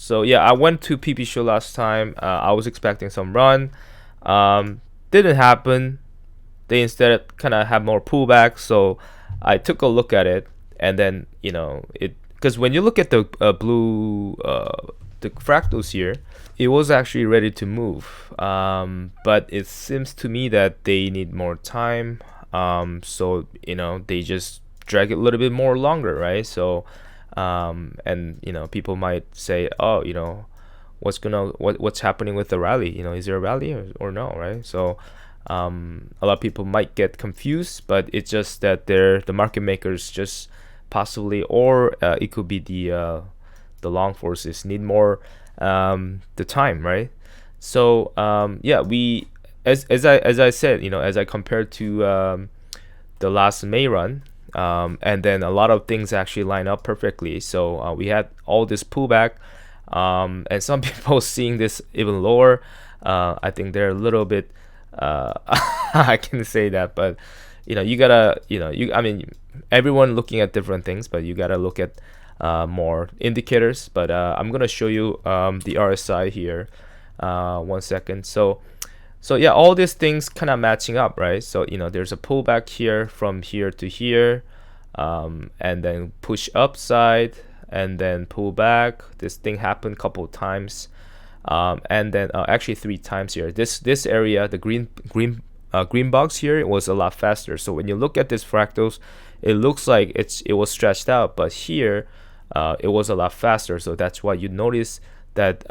So yeah, I went to PP show last time. I was expecting some run. Didn't happen. They instead kind of have more pullback. So I took a look at it, and then it, because when you look at the blue the fractals here, it was actually ready to move. But it seems to me that they need more time. So they just drag it a little bit more longer, right? So and people might say, oh, what's happening with the rally? Is there a rally or no, right? So a lot of people might get confused, but it's just that the market makers just possibly, or it could be the long forces need more the time, right? So yeah, we as I said, as I compared to the last May run, and then a lot of things actually line up perfectly. So we had all this pullback, and some people seeing this even lower. I think they're a little bit I can say that, but you gotta, I mean, everyone looking at different things, but you gotta look at more indicators. But I'm gonna show you the RSI here. 1 second. So yeah, all these things kind of matching up, right? So there's a pullback here from here to here, and then push upside, and then pull back. This thing happened a couple of times, and then actually 3 times here. This area, the green box here, it was a lot faster. So when you look at this fractals, it looks like it was stretched out, but here it was a lot faster. So that's why you notice that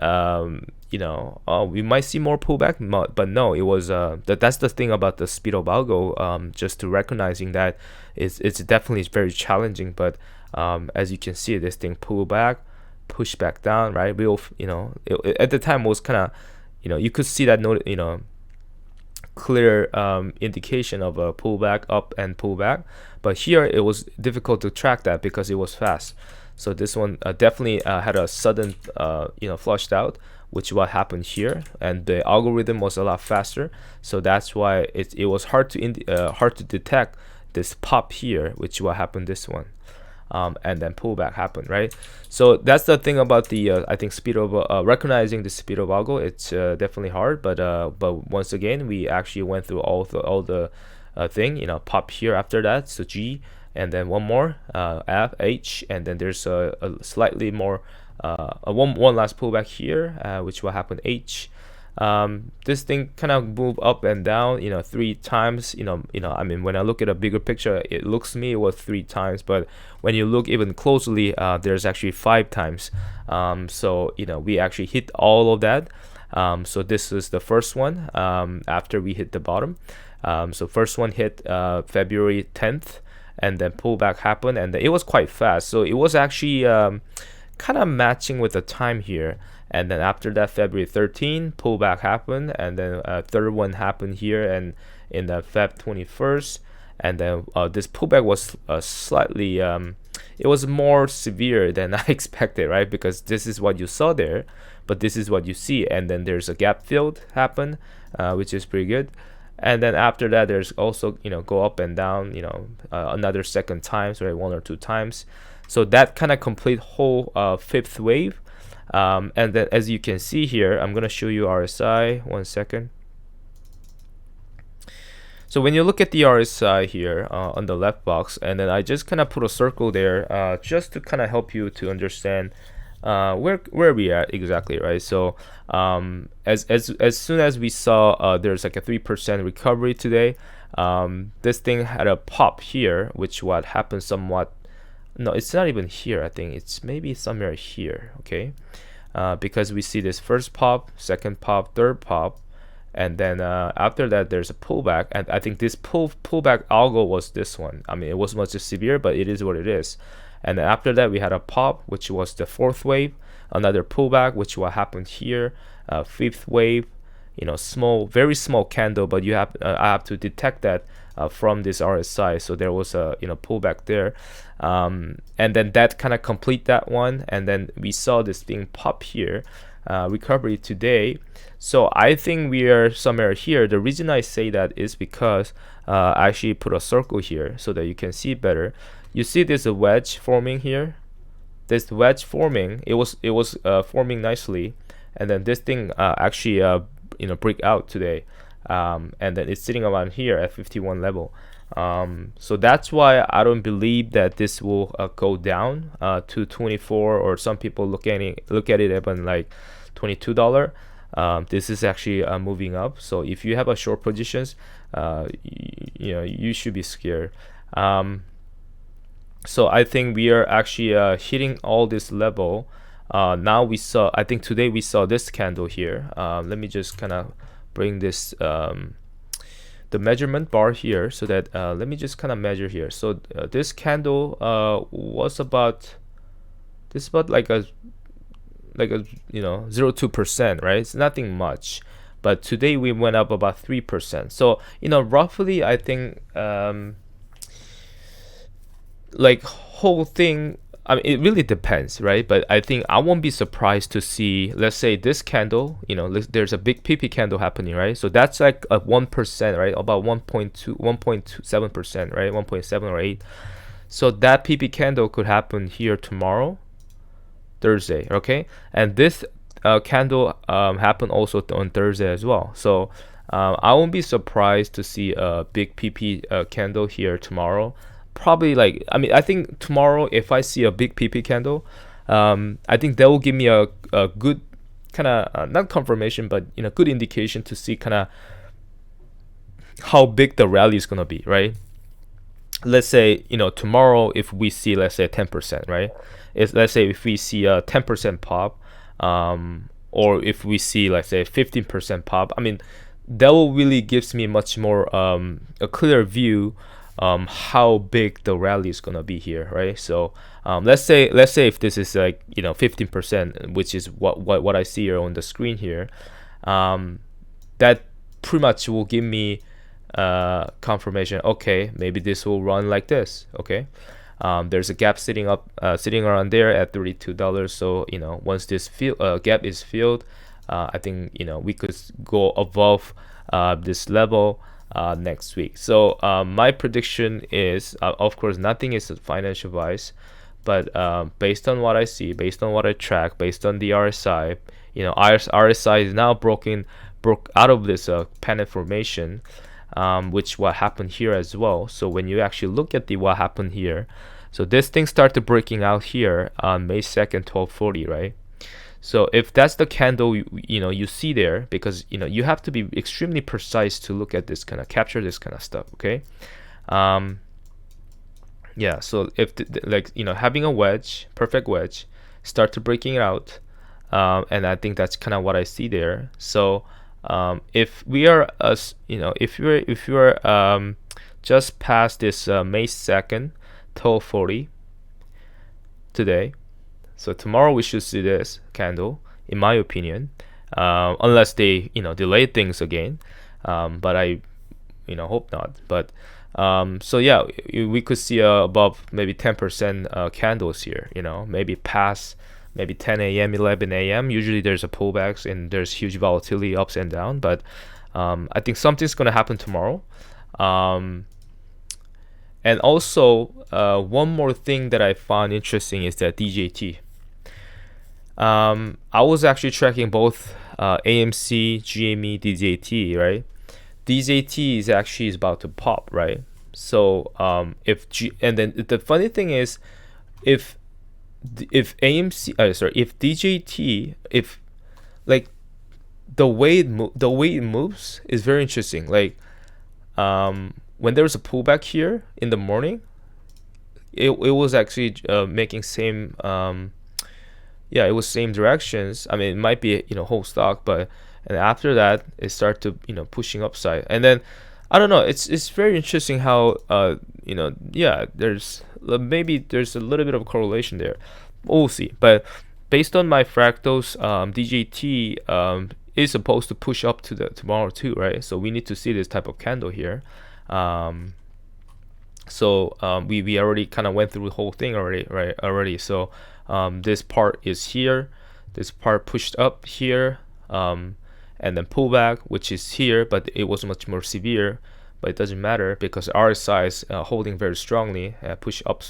we might see more pullback, but no, it was that's the thing about the speed of algo. Just to recognizing that it's definitely very challenging, but as you can see, this thing pull back, push back down, right? At the time was kind of you could see that clear indication of a pullback up and pullback, but here it was difficult to track that because it was fast. So this one definitely had a sudden flushed out, which what happened here, and the algorithm was a lot faster. So that's why it was hard to detect this pop here, which what happened this one. And then pullback happened, right? So that's the thing about the I think speed of recognizing the speed of algo. It's definitely hard, but once again, we actually went through all the thing. Pop here after that, so G, and then one more F, H, and then there's a slightly more one last pullback here, which will happen H. This thing kind of move up and down 3 times. I mean, when I look at a bigger picture, it looks to me it was 3 times, but when you look even closely, there's actually 5 times. So we actually hit all of that. So this is the first one after we hit the bottom. So first one hit February 10th, and then pullback happened, and it was quite fast. So it was actually kind of matching with the time here. And then after that, February 13, pullback happened, and then third one happened here, and in the Feb 21st, and then this pullback was slightly, it was more severe than I expected, right? Because this is what you saw there, but this is what you see, and then there's a gap filled happen, which is pretty good. And then after that, there's also go up and down, another second times, right, 1 or 2 times. So that kind of complete whole 5th wave. And then as you can see here, I'm gonna show you RSI. 1 second. So when you look at the RSI here on the left box, and then I just kind of put a circle there just to kind of help you to understand where we are exactly, right? So as soon as we saw there's like a 3% recovery today, this thing had a pop here, which what happened somewhat. No, it's not even here. I think it's maybe somewhere here, okay? Because we see this first pop, second pop, third pop, and then after that there's a pullback, and I think this pullback algo was this one. I mean, it wasn't much severe, but it is what it is. And then after that we had a pop, which was the 4th wave, another pullback, which what happened here, 5th wave, small, very small candle, but I have to detect that from this RSI. So there was a pullback there, and then that kind of complete that one, and then we saw this thing pop here, recovery today. So I think we are somewhere here. The reason I say that is because I actually put a circle here so that you can see better. You see there's a wedge forming here, this wedge forming, it was forming nicely, and then this thing actually break out today, and then it's sitting around here at 51 level. So that's why I don't believe that this will go down to 24, or some people look at it even like $22. This is actually moving up. So if you have a short positions, you should be scared. So I think we are actually hitting all this level. Now I think today we saw this candle here. Let me just kind of bring this the measurement bar here, so that let me just kind of measure here. So this candle was about like a 0.2%, right? It's nothing much, but today we went up about 3%. So roughly I think like whole thing, I mean, it really depends, right? But I think I won't be surprised to see, let's say this candle, there's a big PP candle happening, right? So that's like a 1%, right? About 1.7%, right? 1.7 or 8. So that PP candle could happen here tomorrow, Thursday, okay? And this candle happened also on Thursday as well. So I won't be surprised to see a big PP candle here tomorrow. Probably I think tomorrow, if I see a big PP candle, I think that will give me a good kind of not confirmation, but good indication to see kind of how big the rally is gonna be, right? Let's say tomorrow, if we see, let's say 10%, right? Let's say if we see a 10% pop, or if we see, let's say 15% pop, I mean, that will really gives me much more a clear view how big the rally is gonna be here, right? So let's say if this is like 15%, which is what I see here on the screen here, that pretty much will give me confirmation. Okay, maybe this will run like this. Okay, there's a gap sitting around there at $32. So once this gap is filled, I think we could go above this level next week. So my prediction is, of course, nothing is financial advice, but based on what I see, based on what I track, based on the RSI, RSI is now broke out of this panic formation, which what happened here as well. So when you actually look at what happened here, so this thing started breaking out here on May 2nd, 1240, right? So if that's the candle you see there, because you have to be extremely precise to look at this kind of capture this kind of stuff, okay? Yeah, so if having a wedge, perfect wedge, start to breaking it out, and I think that's kind of what I see there. So if we are if you're just past this May 2nd 1240 today, so tomorrow we should see this candle, in my opinion, unless they delay things again, but I hope not. But so yeah, we could see above maybe 10% candles here, maybe past maybe 10 a.m. 11 a.m. Usually there's a pullbacks and there's huge volatility ups and down, but I think something's gonna happen tomorrow. And also one more thing that I found interesting is that DJT. I was actually tracking both AMC, GME, DJT, right? DJT is actually about to pop, right? So and then the funny thing is, if AMC, if DJT, if like the way it moves is very interesting. Like when there was a pullback here in the morning, it was actually making same it was same directions. I mean, it might be whole stock, but and after that it started to pushing upside, and then I don't know, it's very interesting how there's maybe there's a little bit of correlation there. We'll see. But based on my fractals, DJT is supposed to push up to the tomorrow too, right? So we need to see this type of candle here. So we already kind of went through the whole thing already. So this part is here, this part pushed up here, and then pullback, which is here, but it was much more severe. But it doesn't matter because RSI is holding very strongly, push up,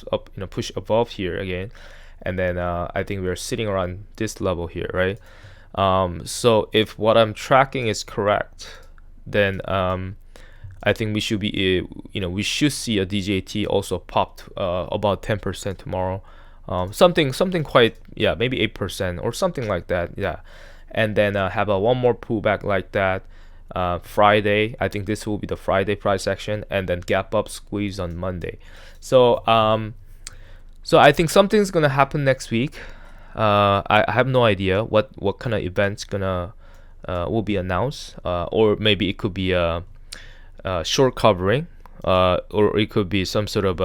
push above here again, and then I think we're sitting around this level here, right? So if what I'm tracking is correct, then I think we should be, we should see a DJT also popped about 10% tomorrow. Something quite, yeah, maybe 8% or something like that, yeah. And then have a one more pullback like that. Friday, I think this will be the Friday price action, and then gap up squeeze on Monday. So so I think something's gonna happen next week. I have no idea what kind of events gonna will be announced, or maybe it could be a short covering, or it could be some sort of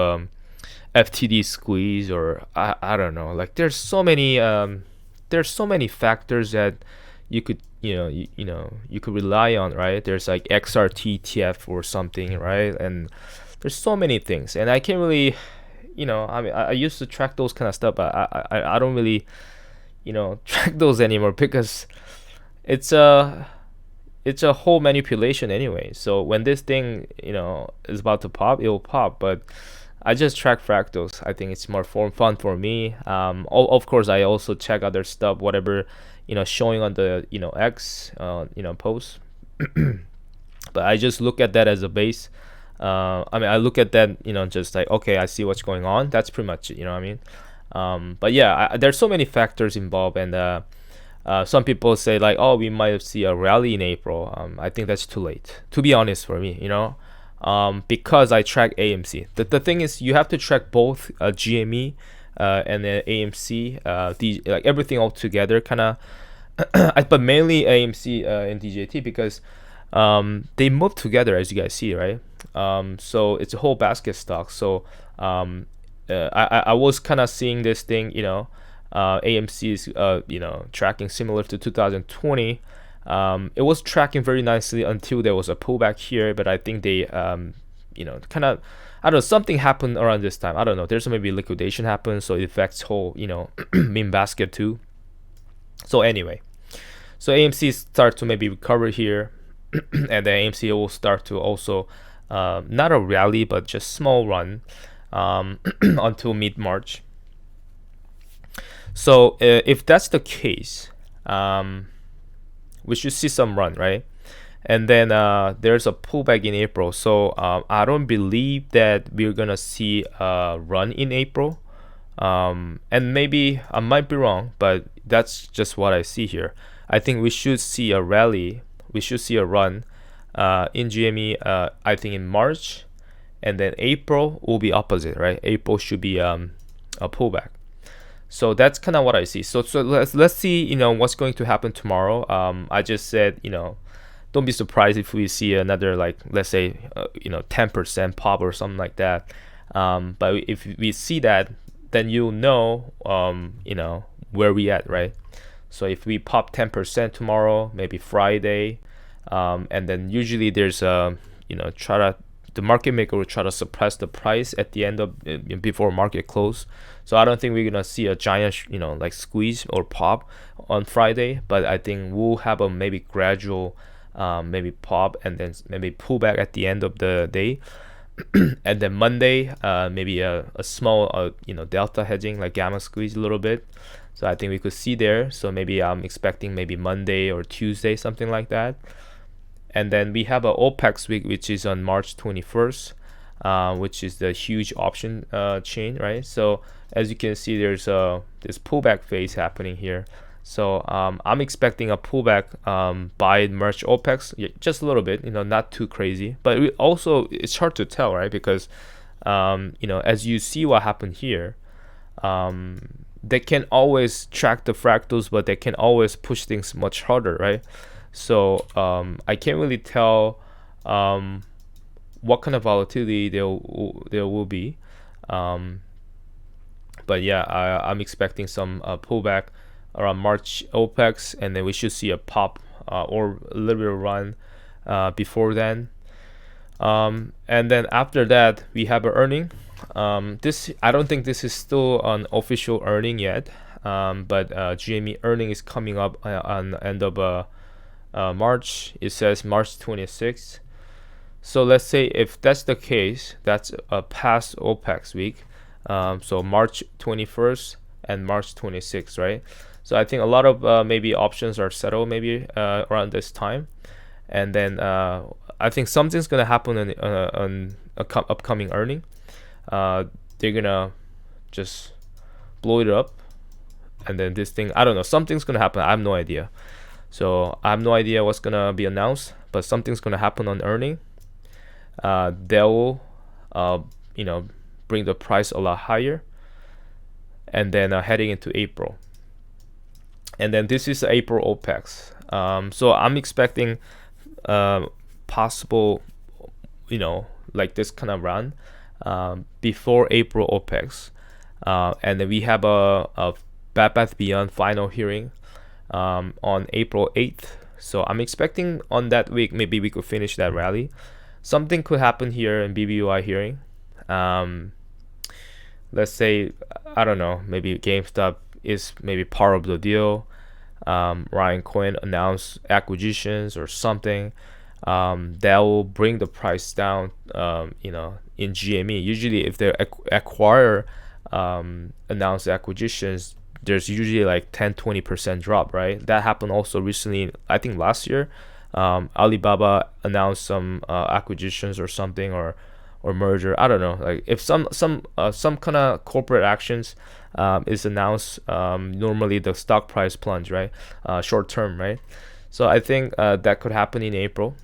FTD squeeze, or I don't know. Like there's so many factors that you could you could rely on, right? There's like XRT or something, right? And there's so many things, and I can't really, I mean, I used to track those kind of stuff, but I don't really, track those anymore, because it's a whole manipulation anyway. So when this thing, is about to pop, it will pop. But I just track fractals. I think it's more fun for me. Of course, I also check other stuff, whatever, showing on the, X, post. But I just look at that as a base. I mean, I look at that, just like, okay, I see what's going on. That's pretty much it, you know what I mean? But yeah, there's so many factors involved, and some people say like, oh, we might see a rally in April. I think that's too late, to be honest, for me, because I track AMC. The thing is, you have to track both GME and then AMC, like everything all together, kind of. But mainly AMC and DJT, because they move together, as you guys see, right? So it's a whole basket stock. So I was kind of seeing this thing, AMC is tracking similar to 2020. It was tracking very nicely until there was a pullback here, but I think they kind of, I don't know, something happened around this time. I don't know, there's maybe liquidation happened, so it affects whole meme basket too. So anyway, so AMC start to maybe recover here, and then AMC will start to also not a rally, but just small run until mid-March. So if that's the case, we should see some run, right? And then there's a pullback in April. So I don't believe that we're gonna see a run in April. And maybe I might be wrong, but that's just what I see here. I think we should see a rally. We should see a run in GME. I think in March, and then April will be opposite, right? April should be a pullback. So that's kind of what I see. So let's see, what's going to happen tomorrow. I just said, don't be surprised if we see another, like, let's say 10% pop or something like that. But if we see that, then you'll know where we at, right? So if we pop 10% tomorrow, maybe Friday, and then usually there's the market maker will try to suppress the price at the end of before market close. So I don't think we're gonna see a giant like squeeze or pop on Friday, but I think we'll have a maybe gradual maybe pop, and then maybe pullback at the end of the day. And then Monday maybe a small delta hedging, like gamma squeeze a little bit. So I think we could see there. So maybe I'm expecting maybe Monday or Tuesday, something like that. And then we have a Opex week, which is on March 21st, which is the huge option chain, right? So as you can see, there's this pullback phase happening here. So I'm expecting a pullback by March Opex, just a little bit, not too crazy. But it's hard to tell, right? Because as you see what happened here, they can always track the fractals, but they can always push things much harder, right? So I can't really tell what kind of volatility there will be. But yeah, I'm expecting some pullback around March Opex, and then we should see a pop or a little bit of run before then. And then after that, we have an earning. I don't think this is still an official earning yet, but GME earning is coming up on the end of March. It says March 26th. So let's say if that's the case, that's a past Opex week. So March 21st, and March 26th, right? So I think a lot of maybe options are settled maybe around this time, and then I think something's gonna happen on upcoming earning. They're gonna just blow it up, and then this thing, I don't know, something's gonna happen. I have no idea. So I have no idea what's gonna be announced, but something's gonna happen on earning. They will, bring the price a lot higher, and then heading into April. And then this is April Opex. So I'm expecting possible, like this kind of run before April Opex. And then we have a Bed Bath Beyond final hearing on April 8th. So I'm expecting on that week, maybe we could finish that rally. Something could happen here in BBUI hearing. Let's say, I don't know, maybe GameStop is maybe part of the deal. Ryan Cohen announced acquisitions or something that will bring the price down, in GME. Usually if they acquire announced acquisitions, there's usually like 10-20% drop, right? That happened also recently, I think last year. Alibaba announced some acquisitions or something, or merger. I don't know. Like if some kind of corporate actions is announced, normally the stock price plunge, right? Short term, right? So I think that could happen in April,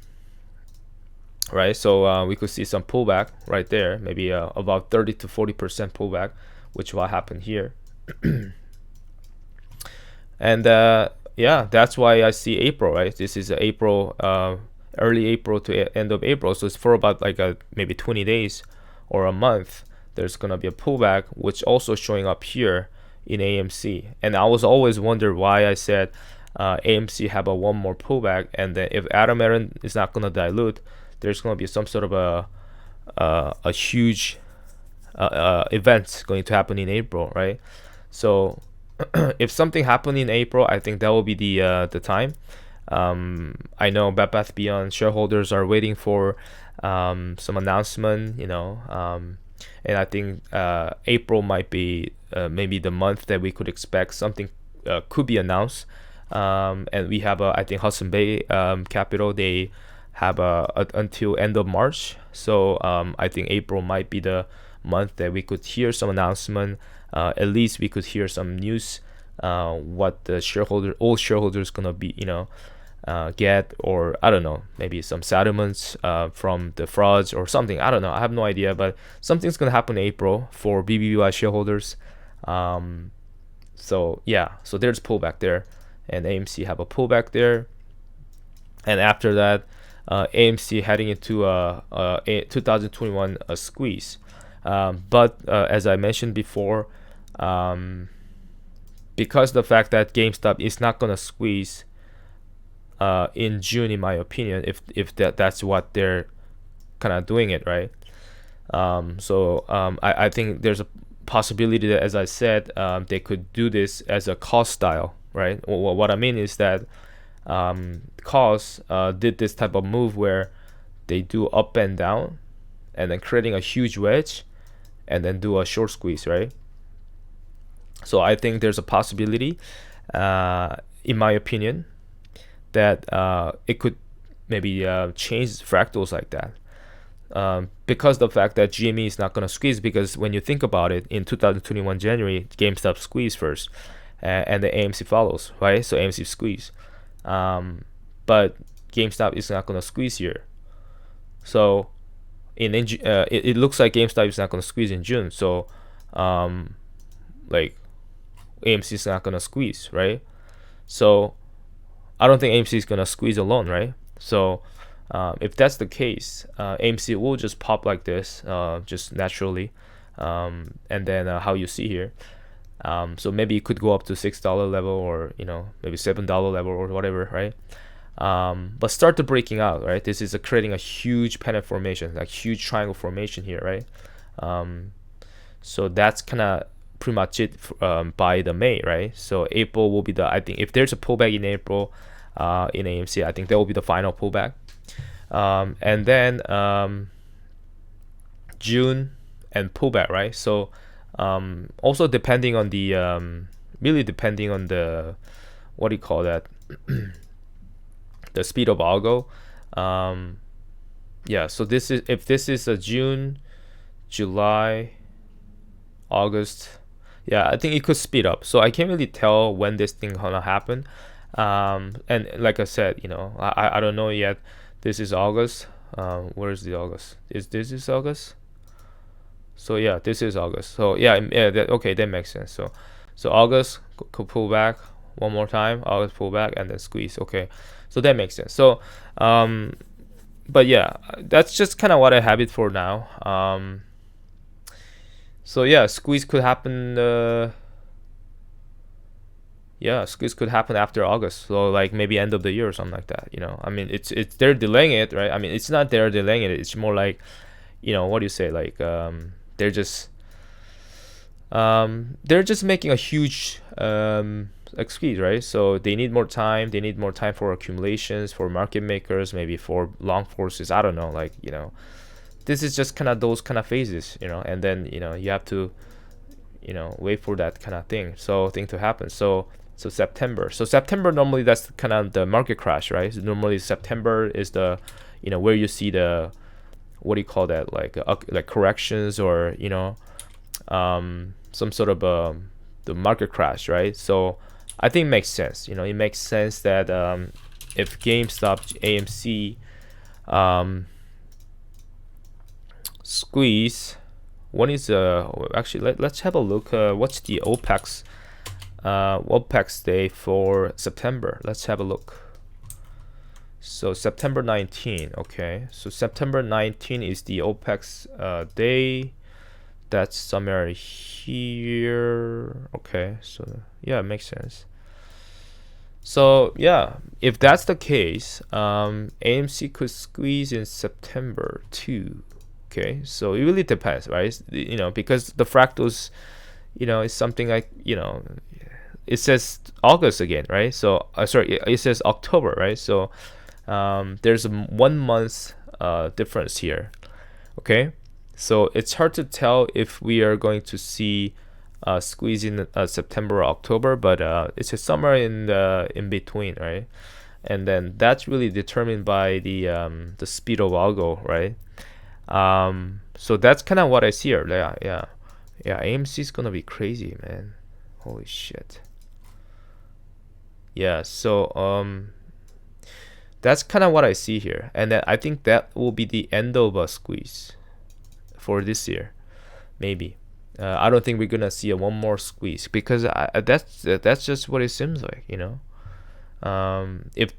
right? So we could see some pullback right there, maybe about 30-40% pullback, which will happen here. And yeah, that's why I see April, right? This is April, early April to end of April. So it's for about like maybe 20 days or a month. There's gonna be a pullback, which also showing up here in AMC. And I was always wonder why I said AMC have a one more pullback, and then if Adam Aaron is not gonna dilute, there's gonna be some sort of a huge event going to happen in April, right? So if something happened in April, I think that will be the time. I know Bed Bath Beyond shareholders are waiting for some announcement, and I think April might be maybe the month that we could expect something could be announced. And we have I think Hudson Bay Capital, they have until end of March. So I think April might be the month that we could hear some announcement. At least we could hear some news, what the all shareholders gonna be, get, or I don't know, maybe some settlements from the frauds or something. I don't know. I have no idea, but something's gonna happen in April for BBUI shareholders. So yeah, so there's pullback there, and AMC have a pullback there, and after that, AMC heading into a 2021 squeeze. But as I mentioned before, because the fact that GameStop is not gonna squeeze in June, in my opinion, if that's what they're kind of doing it, right? I think there's a possibility that, as I said, they could do this as a cost style, right? What I mean is that cost did this type of move where they do up and down, and then creating a huge wedge, and then do a short squeeze, right? So I think there's a possibility, in my opinion, that it could maybe change fractals like that, because the fact that GME is not going to squeeze, because when you think about it, in 2021 January, GameStop squeezed first, and the AMC follows, right? So AMC squeeze, but GameStop is not going to squeeze here. So it looks like GameStop is not going to squeeze in June. So like AMC is not going to squeeze, right? So I don't think AMC is going to squeeze alone, right? So if that's the case, AMC will just pop like this, just naturally, and then how you see here. So maybe it could go up to $6 level, or maybe $7 level, or whatever, right? But start the breaking out, right? This is creating a huge pennant formation, like huge triangle formation here, right? So that's kind of pretty much it by the May, right? So April will be I think if there's a pullback in April in AMC, I think that will be the final pullback. And then June and pullback, right? So Also depending on the really depending on the, what do you call that, the speed of algo. Yeah, so this is, if this is a June, July, August, yeah, I think it could speed up. So I can't really tell when this thing gonna happen. And like I said, I don't know yet. This is August. Where is the August? This is August? So yeah, this is August. So yeah, okay, that makes sense. So August could pull back one more time. August pull back and then squeeze. Okay, so that makes sense. So but yeah, that's just kind of what I have it for now. So yeah, squeeze could happen. Yeah, squeeze could happen after August. So like maybe end of the year or something like that. I mean, it's they're delaying it, right? I mean, it's not they're delaying it. It's more like, what do you say? Like they're just making a huge squeeze, right? So they need more time. They need more time for accumulations, for market makers, maybe for long forces. I don't know. Like, this is just kind of those kind of phases, and then you have to wait for that kind of thing to happen. So September, normally that's kind of the market crash, right? So normally September is the where you see the, what do you call that, like corrections, or some sort of the market crash, right? So I think it makes sense. It makes sense that if GameStop, AMC squeeze, one is actually let's have a look. What's the Opex day for September? Let's have a look. So September 19. Okay, so September 19 is the Opex day. That's somewhere here. Okay, so yeah, it makes sense. So yeah, if that's the case, AMC could squeeze in September too. Okay, so it really depends, right? Because the fractals, is something like, it says August again, right? So sorry, it says October, right? So there's a 1 month difference here. Okay, so it's hard to tell if we are going to see squeeze in September or October, but it's somewhere in between, right? And then that's really determined by the speed of algo, right? So that's kind of what I see here. Yeah, AMC is gonna be crazy, man. Holy shit. Yeah, so that's kind of what I see here, and then I think that will be the end of a squeeze for this year, maybe. I don't think we're gonna see one more squeeze, because that's just what it seems like, if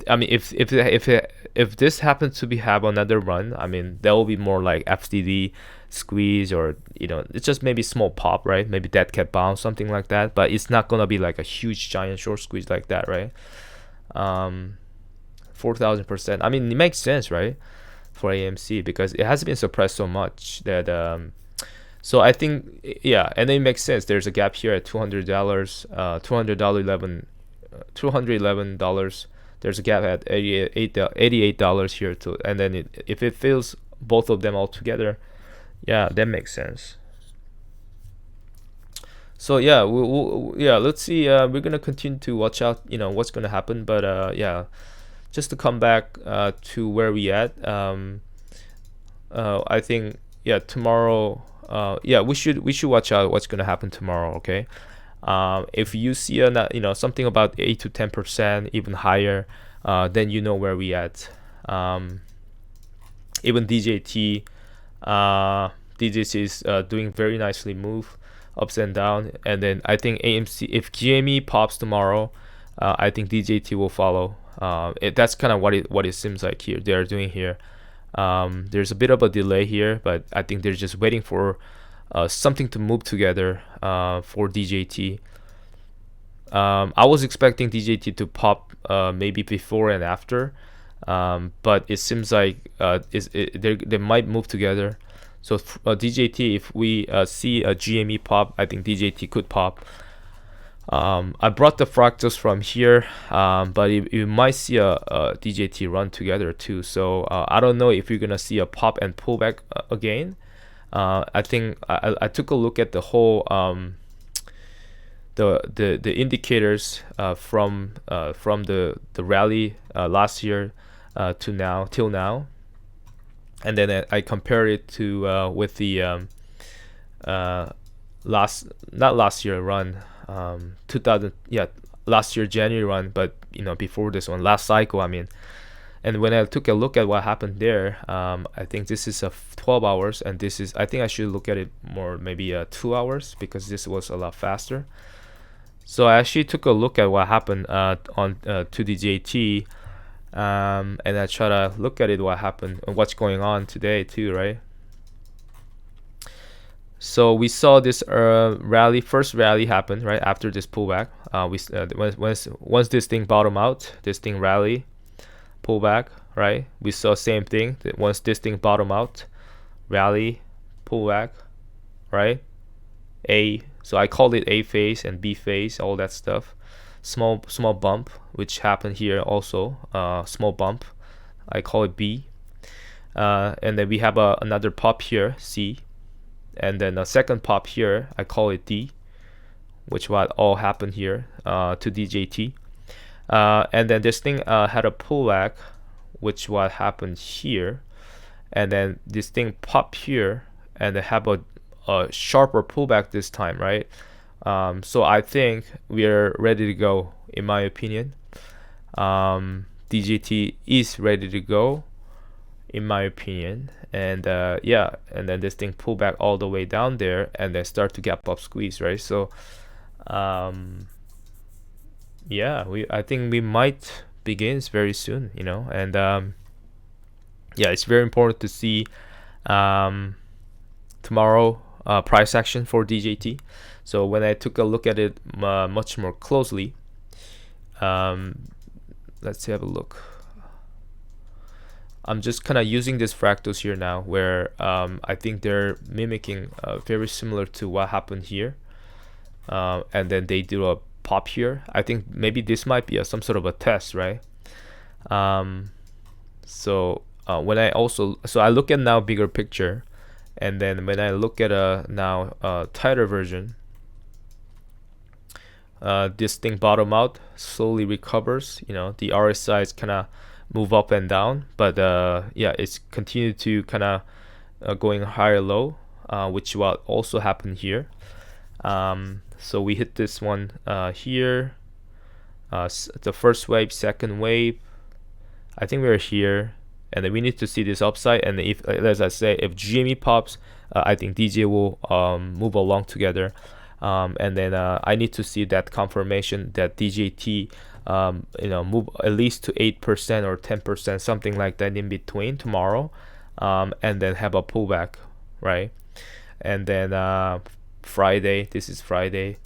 this happens to have another run, I mean, that will be more like FTD squeeze, or it's just maybe small pop, right? Maybe dead cat bounce, something like that, but it's not gonna be like a huge giant short squeeze like that, right? 4,000%. I mean, it makes sense, right, for AMC, because it has been suppressed so much that so I think, yeah, and then it makes sense. There's a gap here at $200, $211. There's a gap at $88 here too, and then if it fills both of them all together, yeah, that makes sense. So yeah, let's see. We're gonna continue to watch out, what's gonna happen. But yeah, just to come back to where we at. I think, yeah, tomorrow. Yeah, we should watch out what's gonna happen tomorrow. Okay. If you see something about 8 to 10%, even higher, then where we at. Even DJT is doing very nicely, move ups and down, and then I think AMC, if GME pops tomorrow, I think DJT will follow. That's kind of what it seems like here they're doing here. There's a bit of a delay here, but I think they're just waiting for something to move together for DJT. I was expecting DJT to pop maybe before and after, but it seems like they might move together. So DJT, if we see a GME pop, I think DJT could pop. I brought the fractals from here, but you might see a DJT run together too. So I don't know if you're gonna see a pop and pullback again. I think I took a look at the whole the indicators from the rally last year to now till now, and then I compared it to with the not last year run, 2000, yeah, last year January run, but before this one, last cycle, I mean. And when I took a look at what happened there, I think this is a 12 hours, and this is, I think I should look at it more maybe 2 hours, because this was a lot faster. So I actually took a look at what happened on to DJT, and I try to look at it, what happened and what's going on today too, right? So we saw this first rally happen right after this pullback. Once this thing bottom out, this thing rally, pullback, right? We saw same thing. That once this thing bottom out, rally, pullback, right? So I called it A phase and B phase, all that stuff. Small bump, which happened here also. Small bump, I call it B. And then we have another pop here, C. And then a second pop here, I call it D, which what all happened here to DJT. And then this thing had a pullback, which what happened here. And then this thing pop here, and they have a sharper pullback this time, right? So I think we are ready to go, in my opinion. DJT is ready to go, in my opinion. And yeah, and then this thing pull back all the way down there, and then start to gap up squeeze, right? So yeah, I think we might begin very soon, and yeah, it's very important to see tomorrow price action for DJT. So when I took a look at it much more closely, let's have a look. I'm just kind of using these fractals here now, where I think they're mimicking very similar to what happened here, and then they do a pop here. I think maybe this might be some sort of a test, right? So when I look at now bigger picture, and then when I look at now tighter version, this thing bottom out, slowly recovers. The RSI is kind of move up and down, but yeah, it's continued to kind of going higher low, which will also happen here. So we hit this one here, the first wave, second wave. I think we're here, and then we need to see this upside. And if, as I say, if GME pops, I think DJ will move along together. And then I need to see that confirmation that DJT move at least to 8% or 10%, something like that in between tomorrow, and then have a pullback, right? And then Friday, this is Friday,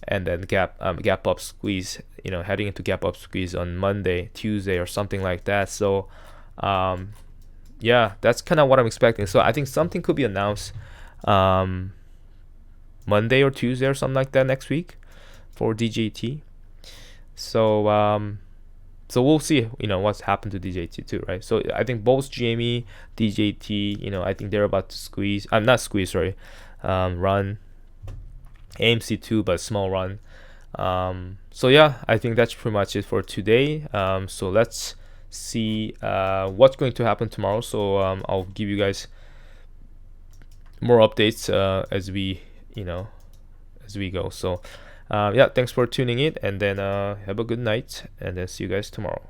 and then gap up squeeze, heading into gap up squeeze on Monday, Tuesday, or something like that. So yeah, that's kind of what I'm expecting. So I think something could be announced Monday or Tuesday or something like that next week for DJT. So so we'll see what's happened to DJT too, right? So I think both GME, DJT, I think they're about to squeeze, not squeeze, sorry, run. AMC too, but small run. So yeah, I think that's pretty much it for today. So let's see what's going to happen tomorrow. So I'll give you guys more updates as we go. So yeah, thanks for tuning in, and then have a good night, and then see you guys tomorrow.